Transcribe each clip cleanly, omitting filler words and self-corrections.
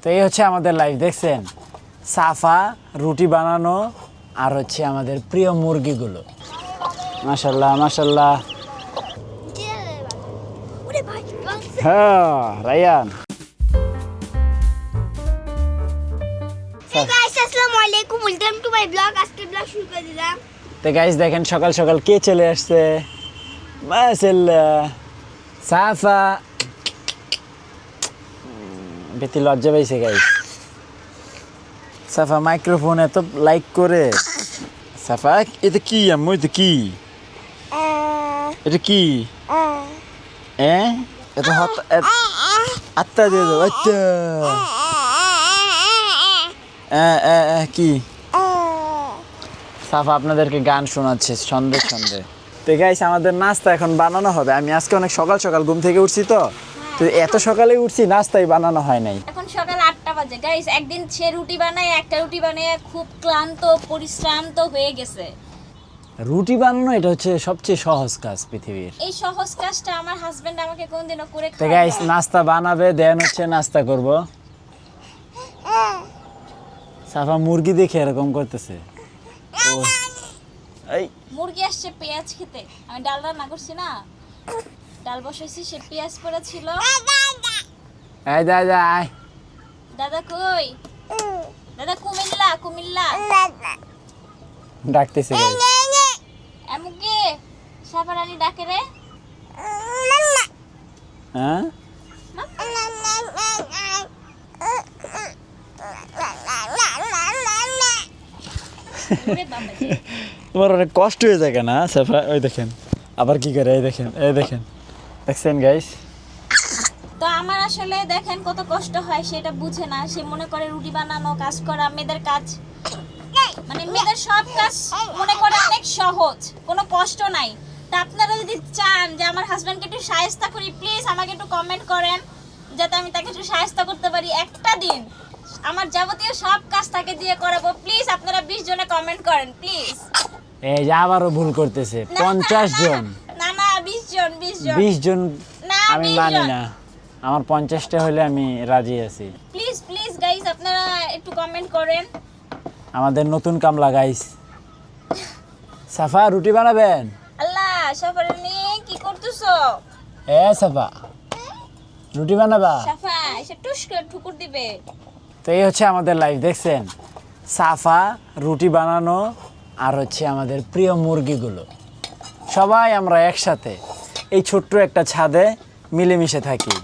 তো এই হচ্ছে আমাদের লাইফ, দেখছেন? সাফা, রুটি বানানো, আর হচ্ছে আমাদের প্রিয় মুরগিগুলো। মাশাল্লাহ মাশাল্লাহ। হ্যাঁ রায়ান। আসসালামু আলাইকুম, ওয়েলকাম টু মাই ব্লগ। আজকে ব্লগ শুরু করে দিলাম। তো গাইস দেখেন সকাল সকাল কে চলে আসছে, মাশাল্লাহ সাফা। বেশি লজ্জা পাইছে গাইস। সাফা মাইক্রোফোন এত লাইক করে। সাফা এটা কি আম্মু, এটা কি, এটা কি এটা হাত আত্মা দিয়ে দাও। আচ্ছা কি সাফা আপনাদেরকে গান শোনাচ্ছে সন্ধ্যে সন্ধ্যে। তো গাইস আমাদের নাস্তা এখন বানানো হবে। আমি আজকে অনেক সকাল সকাল ঘুম থেকে উঠছি, তো এত সকালে উঠছি নাস্তাই বানানো হয় নাই। এখন সকাল 8টা বাজে গাইস। একদিন সে রুটি বানায়, একটা রুটি বানিয়ে খুব ক্লান্ত পরিশ্রান্ত হয়ে গেছে। রুটি বানানো এটা হচ্ছে সবচেয়ে সহজ কাজ পৃথিবীর। এই সহজ কাজটা আমার হাজবেন্ড আমাকে কোনদিনও করে তো গাইস নাস্তা বানাবে, দেন হচ্ছে নাস্তা করব। সাফা মুরগি দেখে এরকম করতেছে। এই মুরগি আসছে পেঁয়াজ খেতে। আমি ডাল রান্না করছি না, ডাল বসাইছি, সে পেঁয়াজ পড়া ছিল। এই দাদা আয়। দাদা কই? দাদা কুমিল্লা, কুমিল্লা ডাকতেছে গাইস। এমুকে সাফারানি ডাকে রে। হ্যাঁ তোমার অনেক কষ্ট হয়ে যায় না সাফা? ওই দেখেন আবার কি করে, এই দেখেন, এই দেখেন, দেখছেন গাইস? তো আমার আসলে দেখেন কত কষ্ট হয়, সেটা বুঝে না। সে মনে করে রুটি বানানো, কাজ করা মেয়েদের কাজ, মানে মেয়েদের সব কাজ মনে করে অনেক সহজ, কোনো কষ্ট নাই। তা আপনারা যদি চান যে আমার হাজবেন্ডকে একটু সাহায্য করি, প্লিজ আমাকে একটু কমেন্ট করেন, যাতে আমি তাকে একটু সাহায্য করতে পারি। একটা দিন আমার যাবতীয় সব কাজ তাকে দিয়ে করাবো। প্লিজ আপনারা 20 জনে কমেন্ট করেন প্লিজ। এই যে আবারও ভুল করতেছে। 50 জন না না 20 জন, 20 জন, 20 জন না আমি 20 মানি জন। না। আমার 50টা হলে আমি রাজি আছি। প্লিজ প্লিজ গাইস আপনারা একটু কমেন্ট করেন। আমাদের নতুন কামলা গাইস। সাফা রুটি বানাবেন? আল্লাহ সাফারানি কি করতেছো? সাফা রুটি বানাবা? সাফা এসে টুস করে ঠুকুর দিবে। তো এই হচ্ছে আমাদের লাইফ, দেখছেন? সাফা, রুটি বানানো, আর হচ্ছে আমাদের প্রিয় মুরগিগুলো। সবাই আমরা একসাথে এই ছোট্ট একটা ছাদে মিলেমিশে থাকি।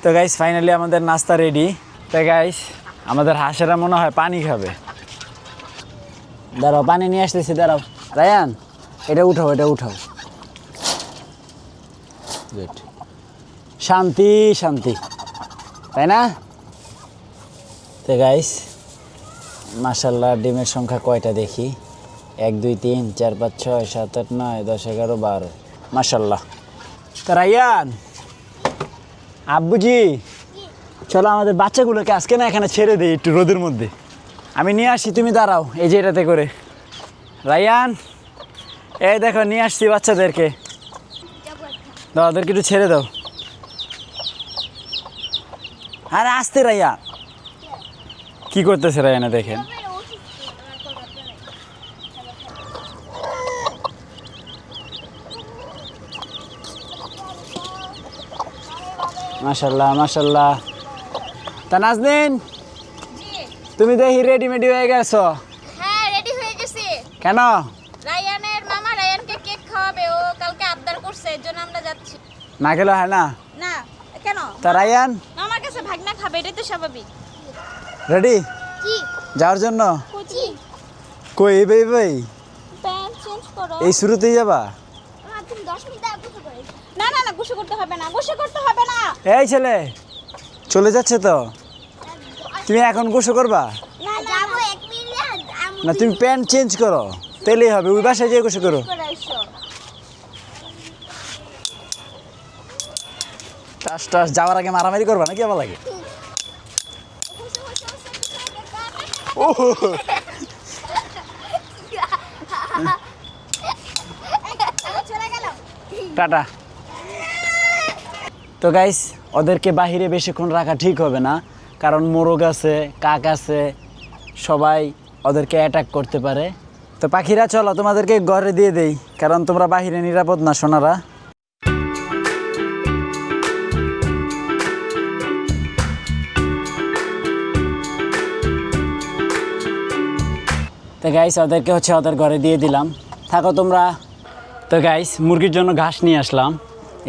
তো গাইস ফাইনালি আমাদের নাস্তা রেডি। তো গাইস আমাদের হাঁসেরা মনে হয় পানি খাবে। দাঁড়াও পানি নিয়ে আসতেছি, দাঁড়াও। রায়ান এটা উঠাও, এটা উঠাও। গুড, শান্তি শান্তি, তাই না? তো গাইস মাশাল্লাহ ডিমের সংখ্যা কয়টা দেখি? 1 2 3 4 5 6 7 8 9 10 11 12 মাশাল্লাহ। তো রায়ান আব্বুজি চলো আমাদের বাচ্চাগুলোকে আজকে না এখানে ছেড়ে দিই একটু রোদের মধ্যে। আমি নিয়ে আসি, তুমি দাঁড়াও এই যে এটাতে করে। রায়ান এই দেখো নিয়ে আসছি বাচ্চাদেরকে, দাও ওদেরকে একটু ছেড়ে দাও। আরে আসতে রাইয়া কি করতেছে রায়ানা দেখেন। মাশাল্লাহ মাশাল্লাহ। তা নাজনীন তুমি দেখি রেডিমেডি হয়ে গেছো? হ্যাঁ রেডি হয়ে গেছি। কেন? রায়ানের মামা রায়ানকে কেক খাওয়াবে, ও কালকে আবদার করছে, এর জন্য আমরা যাচ্ছি। না গেলে হয় না? না কেন? তা রায়ান মামার কাছে ভাগনা খাবে, এটাই তো স্বাভাবিক। রেডি কি যাওয়ার জন্য? কোচি কই এই ভাই ভাই প্যান্ট চেঞ্জ করো। এই শুরুতেই যাবা? তুমি 10 মিনিট আগে গোসল করে। না না না গোসল করতে হবে না, গোসল করতে হবে না। এই ছেলে চলে যাচ্ছে তো, তুমি এখন গোসল করবা? না যাবো 1 মিনিট। না তুমি প্যান্ট চেঞ্জ করো, তাহলেই হবে। ওই বাসায় যেয়ে গোসল করো। করে আইসো। টাস টাস যাওয়ার আগে মারামারি করবা নাকি আবার লাগে? ও চলে গেল। টাটা। তো গাইস ওদেরকে বাহিরে বেশিক্ষণ রাখা ঠিক হবে না, কারণ মোরগ আছে, কাক আছে, সবাই ওদেরকে অ্যাটাক করতে পারে। তো পাখিরা চলো তোমাদেরকে ঘরে দিয়ে দেই, কারণ তোমরা বাহিরে নিরাপদ না সোনারা। তো গাইস ওদেরকে হচ্ছে ওদের ঘরে দিয়ে দিলাম, থাকো তোমরা। তো গাইস মুরগির জন্য ঘাস নিয়ে আসলাম,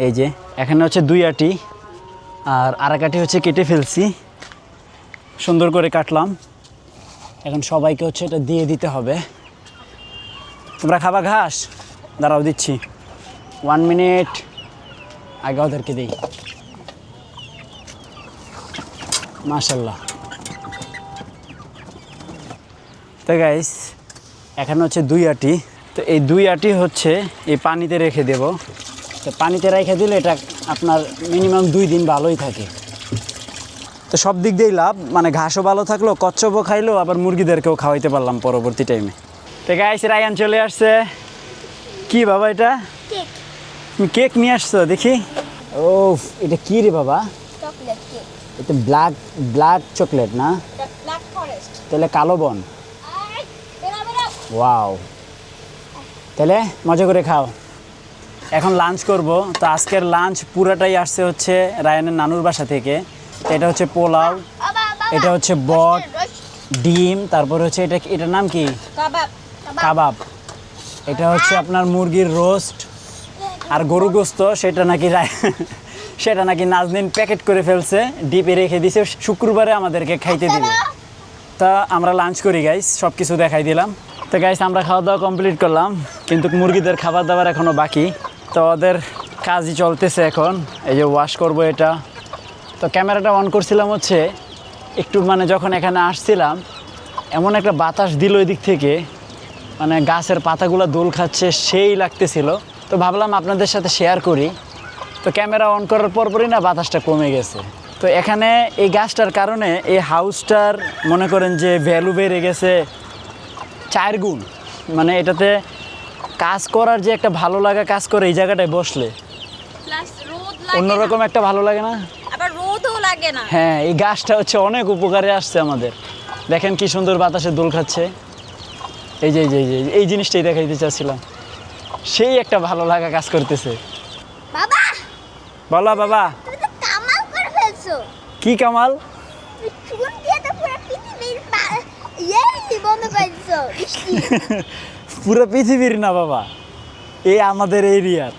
এই যে এখানে হচ্ছে 2 আটি, আর আরেক আটি হচ্ছে কেটে ফেলছি, সুন্দর করে কাটলাম। এখন সবাইকে হচ্ছে এটা দিয়ে দিতে হবে। তোমরা খাবা ঘাস? দাঁড়াও দিচ্ছি, 1 মিনিট আগে ওদেরকে দিই। মাশাল্লাহ। তো গাইস এখানে হচ্ছে 2 আটি, তো এই 2 আটি হচ্ছে এই পানিতে রেখে দেব। তো পানিতে রেখে দিলে এটা আপনার মিনিমাম 2 দিন ভালোই থাকে। তো সব দিক দিয়েই লাভ, মানে ঘাসও ভালো থাকলো, কচ্ছপও খাইলো, আবার মুরগিদেরকেও খাওয়াইতে পারলাম পরবর্তী টাইমে। তো গাইস রায়ান চলে আসছে। কি বাবা এটা? কেক। তুমি কেক নিয়ে আসছো দেখি। ও এটা কি রে বাবা? Chocolate cake. এটা ব্ল্যাক চকলেট না? এটা ব্ল্যাক ফরেস্ট। তাহলে কালো বন। বেরো বেরো। ওয়াও, তাহলে মজা করে খাও। এখন লাঞ্চ করব। তো আজকের লাঞ্চ পুরাটাই আসছে হচ্ছে রায়ানের নানুর বাসা থেকে। তো এটা হচ্ছে পোলাও, এটা হচ্ছে বট, ডিম, তারপরে হচ্ছে এটার নাম কি? কাবাব। কাবাব। এটা হচ্ছে আপনার মুরগির রোস্ট, আর গরু গোস্ত সেটা নাকি নাজনীন প্যাকেট করে ফেলছে, ডিপে রেখে দিছে, শুক্রবারে আমাদেরকে খাইতে দিবে। তা আমরা লাঞ্চ করি গাইস, সব কিছু দেখাই দিলাম। তো গাইস আমরা খাওয়া দাওয়া কমপ্লিট করলাম, কিন্তু মুরগিদের খাবার দাবার এখনও বাকি। তো ওদের কাজই চলতেছে এখন, এই যে ওয়াশ করব এটা। তো ক্যামেরাটা অন করছিলাম হচ্ছে একটু, মানে যখন এখানে আসছিলাম এমন একটা বাতাস দিল ওই দিক থেকে, মানে গাছের পাতাগুলো দোল খাচ্ছে, সেই লাগতেছিল। তো ভাবলাম আপনাদের সাথে শেয়ার করি। তো ক্যামেরা অন করার পরপরই না বাতাসটা কমে গেছে। তো এখানে এই গাছটার কারণে এই হাউসটার মনে করেন যে ভ্যালু বেড়ে গেছে 4 গুণ। মানে এটাতে কাজ করার যে একটা ভালো লাগা কাজ করে এই জায়গাটায় বসলে, প্লাস রোদ লাগে না। অন্যরকম একটা ভালো লাগে না? আবার রোদও লাগে না। হ্যাঁ, এই গাছটা হচ্ছে অনেক উপকারে আসছে আমাদের। দেখেন কি সুন্দর বাতাসে দোল খাচ্ছে। এই যে এই জিনিসটাই দেখাইতে চাচ্ছিলাম, সেই একটা ভালো লাগা কাজ করতেছে। বাবা, বলো বাবা। তুমি তো কামাল করে ফেলছো। কি কামাল? তুমি চুন দিয়ে তো পুরো পৃথিবীর বন্ধ করে দিছো। বৃষ্টি। পুরো পৃথিবীর না বাবা, এই আমাদের এরিয়ার।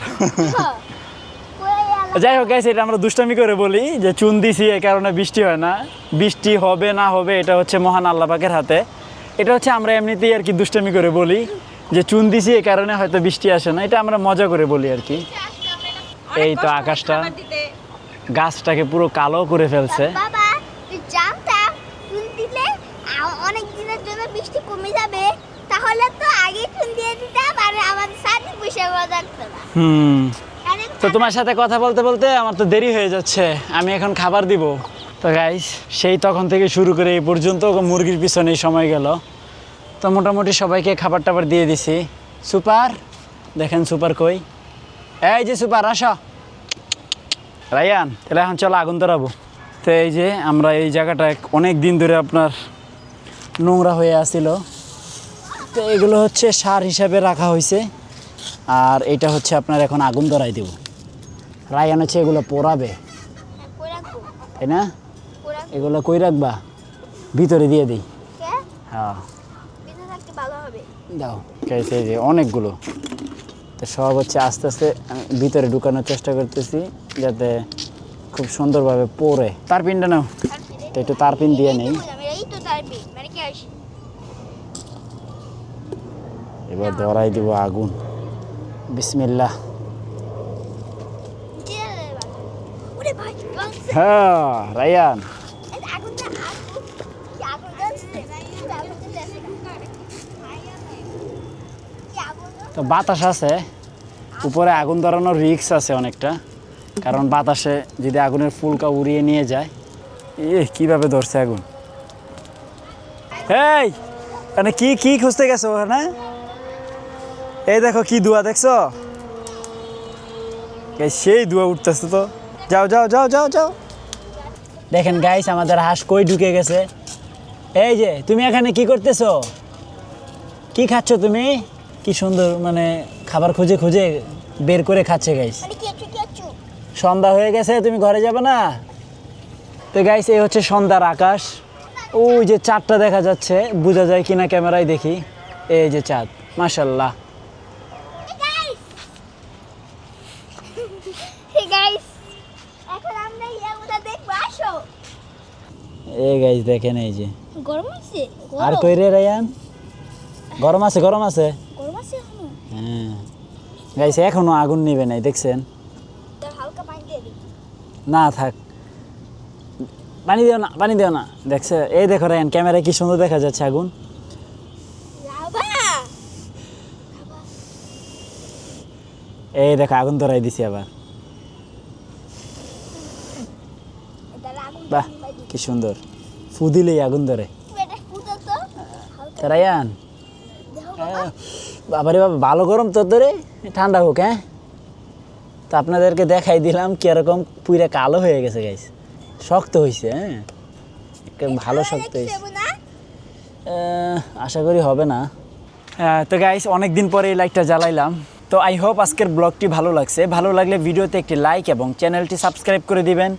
পুরো এই এলাকা- যাই হোক গাইস, এটা আমরা দুষ্টামি করে বলি যে চুন দিছি এই কারণে বৃষ্টি হয় না। বৃষ্টি হবে না হবে এটা হচ্ছে মহান আল্লাহ পাকের হাতে। এটা হচ্ছে আমরা এমনিতেই আর কি দুষ্টামি করে বলি যে চুন দিছি এই কারণে হয়তো বৃষ্টি আসে না, এটা আমরা মজা করে বলি আর কি। অনেক এই তো কষ্ট হয় আকাশটা, খাবার দিতে। গাছটাকে পুরো কালো করে ফেলছে। বাবা, তুই জানতাম চুন দিলে অনেক দিনের জন্য বৃষ্টি কমে যাবে, তাহলে তো আগে চুন দিয়ে দিতাম আর আমাদের সাথে পয়সা করা থাকতো না। তো তোমার সাথে কথা বলতে বলতে আমার তো দেরি হয়ে যাচ্ছে, আমি এখন খাবার দিব। তো গাইস সেই তখন থেকে শুরু করে এই পর্যন্ত মুরগির পিছনেই সময় গেল। তো মোটামুটি সবাইকে খাবার টাবার দিয়ে দিছি। সুপার, দেখেন সুপার কই? এই যে সুপার, আসো। রায়ান, তাহলে এখন চলো আগুন ধরাবো। তো এই যে আমরা এই জায়গাটা অনেক দিন ধরে আপনার নোংরা হয়ে আসছিল, তো এগুলো হচ্ছে সার হিসাবে রাখা হয়েছে, আর এটা হচ্ছে আপনার এখন আগুন ধরাই দেব। রায়ান হচ্ছে এগুলো পোড়াবে, কই রাখবো? তাই না? কই রাখবো? এগুলো কই রাখবা? ভিতরে দিয়ে দিই। কে? হ্যাঁ ভিতরে থাকতে ভালো হবে। দাও। গাইস এই যে অনেকগুলো, তো সব হচ্ছে আস্তে আস্তে আমি ভিতরে ঢুকানোর চেষ্টা করতেছি যাতে খুব সুন্দরভাবে পড়ে। তার পিনটা নাও, তো একটু তার পিন দিয়ে নেই। এই তো তারবি, মানে কি আসি? এবার ধরাই দিব আগুন। বিসমিল্লাহ। ওরে ভাই, জ্বলছে। হ্যাঁ রায়ান, এই আগুনটা আগুন। কি আগুন জ্বলছে? আগুন জ্বলছে। কি আগুন জ্বলছে? তো বাতাস আছে উপরে, আগুন ধরানোর রিস্ক আছে অনেকটা, কারণ বাতাসে যদি আগুনের ফুলকা উড়িয়ে নিয়ে যায়। কিভাবে ধরছে আগুন? এই মানে কি খুঁজতে গেছো ওখানে? এই দেখো কি ধোঁয়া দেখছো? এই সেই ধোঁয়া উঠতেছে তো। যাও যাও যাও যাও যাও। দেখেন গাইস আমাদের হাঁস কই ঢুকে গেছে। এই যে তুমি এখানে কি করতেছো? কি খাচ্ছ তুমি? কি সুন্দর মানে খাবার খুঁজে খুঁজে বের করে খাচ্ছে গাইস। মানে কি আছো সন্ধ্যা হয়ে গেছে, তুমি ঘরে যাবে না? তো গাইস এই হচ্ছে সন্ধ্যার আকাশ। ওই যে চাঁদটা দেখা যাচ্ছে, বোঝা যায় কিনা ক্যামেরায় দেখি। এই যে চাঁদ, মাশাল্লাহ। Hey guys, এখন আমরা ইয়াগুলা দেখবো, আসো। এই গাইস দেখেন এই যে। গরম আছে? আর কই রে রায়ান? গরম আছে, গরম আছে। গরম আছে এখনো? হ্যাঁ গাইস এখনো আগুন নিবে নাই, দেখছেন? তার হালকা পানি দিয়ে দিই। না থাক, পানি দিও না, পানি দিও না। দেখছে, এই দেখো রায়ান, ক্যামেরায় কি সুন্দর দেখা যাচ্ছে আগুন। লাভা! এই দেখো আগুন ধরাই দিছি আবার। এটার আগুন বাহ নিভাই দিই। কি সুন্দর, ফু দিলেই আগুন ধরে। তুমি এটা ফুটো তো, হালকা তা রায়ান, দেখো বাবা। বাবারে বাবা ভালো গরম তো ধরে, ঠান্ডা হোক। হ্যাঁ তো আপনাদেরকে দেখাই দিলাম কিরকম পুরা কালো হয়ে গেছে গাইস, শক্ত হয়েছে। হ্যাঁ একটা ভালো শক্ত হয়েছে। দেখছো না? আশা করি হবে না। তো গাইস অনেক দিন পরে এই লাইটটা জ্বালাইলাম। তো আই হোপ আজকের ব্লগটি ভালো লাগছে। ভালো লাগলে ভিডিওতে একটি লাইক এবং চ্যানেলটি সাবস্ক্রাইব করে দিবেন।